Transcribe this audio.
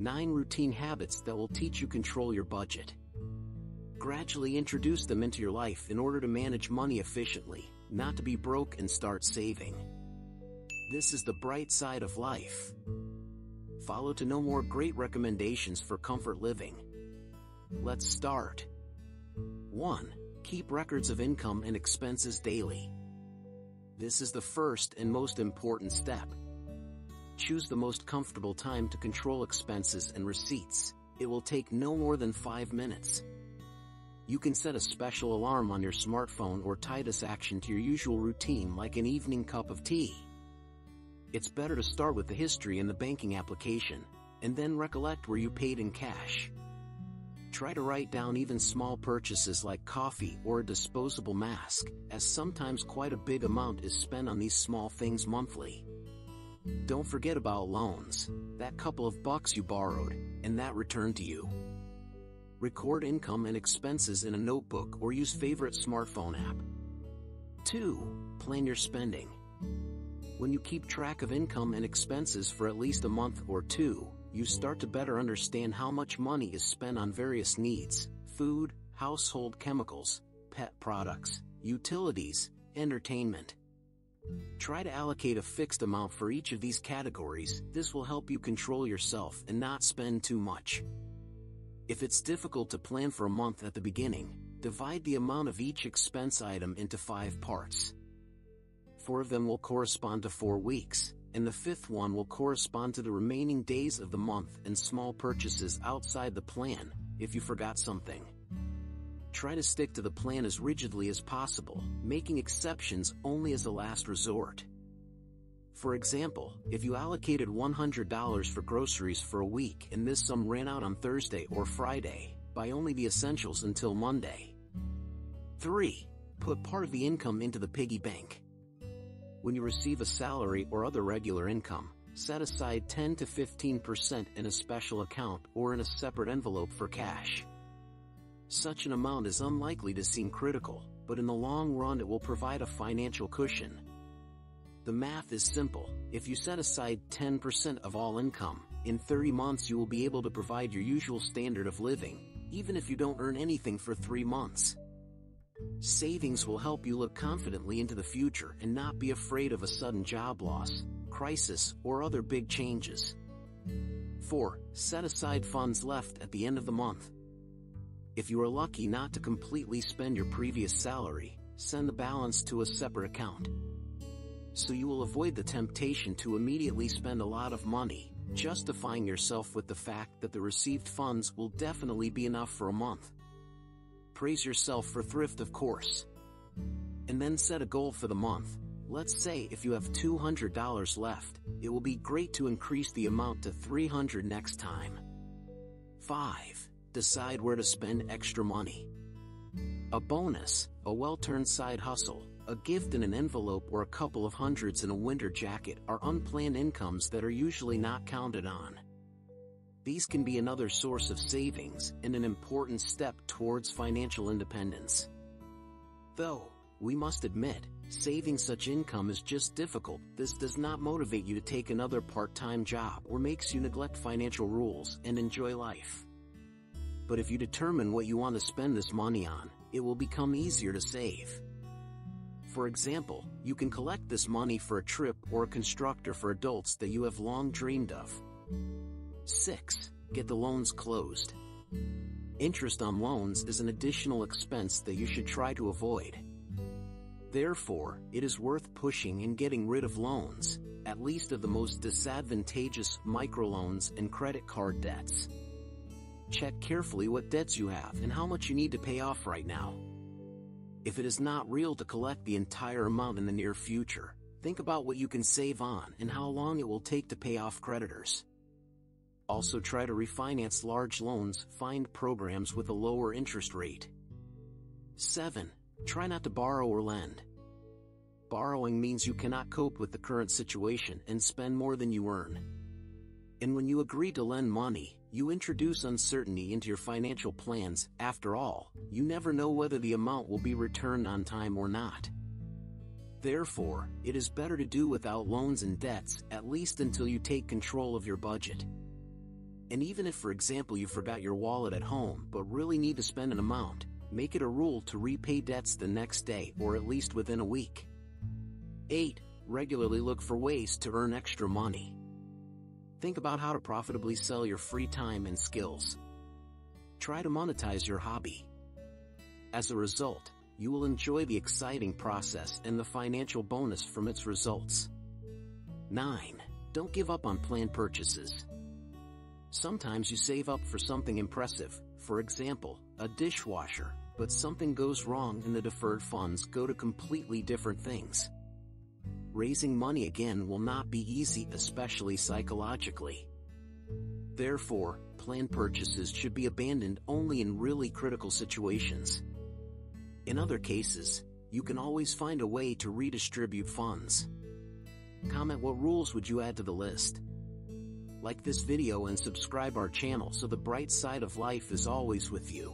9 routine habits that will teach you control your budget. Gradually introduce them into your life in order to manage money efficiently, not to be broke and start saving. This is the bright side of life. Follow to know more great recommendations for comfort living. Let's start. 1. Keep records of income and expenses daily. This is the first and most important step. Choose the most comfortable time to control expenses and receipts. It will take no more than 5 minutes. You can set a special alarm on your smartphone or tie this action to your usual routine like an evening cup of tea. It's better to start with the history in the banking application, and then recollect where you paid in cash. Try to write down even small purchases like coffee or a disposable mask, as sometimes quite a big amount is spent on these small things monthly. Don't forget about loans, that couple of bucks you borrowed, and that returned to you. Record income and expenses in a notebook or use favorite smartphone app. 2. Plan your spending. When you keep track of income and expenses for at least a month or two, you start to better understand how much money is spent on various needs: food, household chemicals, pet products, utilities, entertainment. Try to allocate a fixed amount for each of these categories. This will help you control yourself and not spend too much. If it's difficult to plan for a month at the beginning, divide the amount of each expense item into 5 parts. 4 of them will correspond to 4 weeks, and the 5th one will correspond to the remaining days of the month and small purchases outside the plan, if you forgot something. Try to stick to the plan as rigidly as possible, making exceptions only as a last resort. For example, if you allocated $100 for groceries for a week and this sum ran out on Thursday or Friday, buy only the essentials until Monday. 3. Put part of the income into the piggy bank. When you receive a salary or other regular income, set aside 10 to 15% in a special account or in a separate envelope for cash. Such an amount is unlikely to seem critical, but in the long run it will provide a financial cushion. The math is simple. If you set aside 10% of all income, in 30 months you will be able to provide your usual standard of living, even if you don't earn anything for 3 months. Savings will help you look confidently into the future and not be afraid of a sudden job loss, crisis, or other big changes. 4. Set aside funds left at the end of the month. If you are lucky not to completely spend your previous salary, send the balance to a separate account. So you will avoid the temptation to immediately spend a lot of money, justifying yourself with the fact that the received funds will definitely be enough for a month. Praise yourself for thrift, of course. And then set a goal for the month. Let's say if you have $200 left, it will be great to increase the amount to $300 next time. 5. Decide where to spend extra money. A bonus, a well-turned side hustle, a gift in an envelope, or a couple of hundreds in a winter jacket are unplanned incomes that are usually not counted on. These can be another source of savings and an important step towards financial independence. Though, we must admit, saving such income is just difficult. This does not motivate you to take another part-time job or makes you neglect financial rules and enjoy life. But if you determine what you want to spend this money on, it will become easier to save. For example, you can collect this money for a trip or a constructor for adults that you have long dreamed of. 6. Get the loans closed. Interest on loans is an additional expense that you should try to avoid. Therefore, it is worth pushing and getting rid of loans, at least of the most disadvantageous microloans and credit card debts. Check carefully what debts you have and how much you need to pay off right now. If it is not real to collect the entire amount in the near future, think about what you can save on and how long it will take to pay off creditors. Also try to refinance large loans. Find programs with a lower interest rate. 7. Try not to borrow or lend. Borrowing means you cannot cope with the current situation and spend more than you earn. And when you agree to lend money, you introduce uncertainty into your financial plans. After all, you never know whether the amount will be returned on time or not. Therefore, it is better to do without loans and debts, at least until you take control of your budget. And even if, for example, you forgot your wallet at home but really need to spend an amount, make it a rule to repay debts the next day or at least within a week. 8. Regularly look for ways to earn extra money. Think about how to profitably sell your free time and skills. Try to monetize your hobby. As a result, you will enjoy the exciting process and the financial bonus from its results. 9. Don't give up on planned purchases. Sometimes you save up for something impressive, for example, a dishwasher, but something goes wrong and the deferred funds go to completely different things. Raising money again will not be easy, especially psychologically. Therefore, planned purchases should be abandoned only in really critical situations. In other cases, you can always find a way to redistribute funds. Comment what rules would you add to the list. Like this video and subscribe our channel so the bright side of life is always with you.